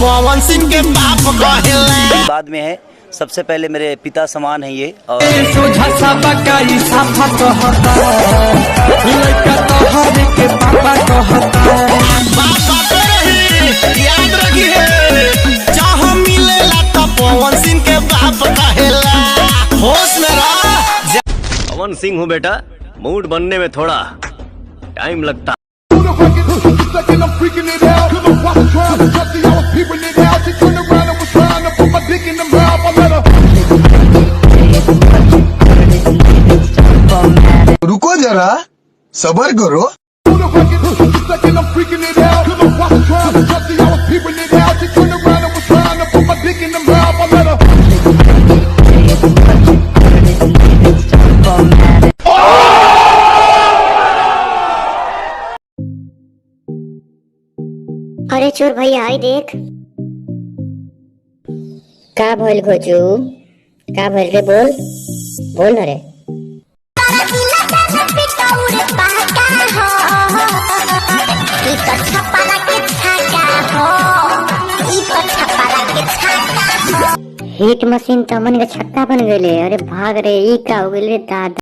पवन सिंह के बाप कहेला। बाद में है, सबसे पहले मेरे पिता समान है ये। और याद रखिए, चाह मिलेला तो पवन सिंह के बाप कहेला। होश में रह। पवन सिंह हूँ बेटा, मूड बनने में थोड़ा टाइम लगता। रुको जरा, सबर करो। अरे चोर भैया आई देख। का भइल घोचू, का भइल रे? बोल बोल न रे। हिट मशीन तो मन के छक्का बन गए। अरे भाग रे, ई का हो गए दादा।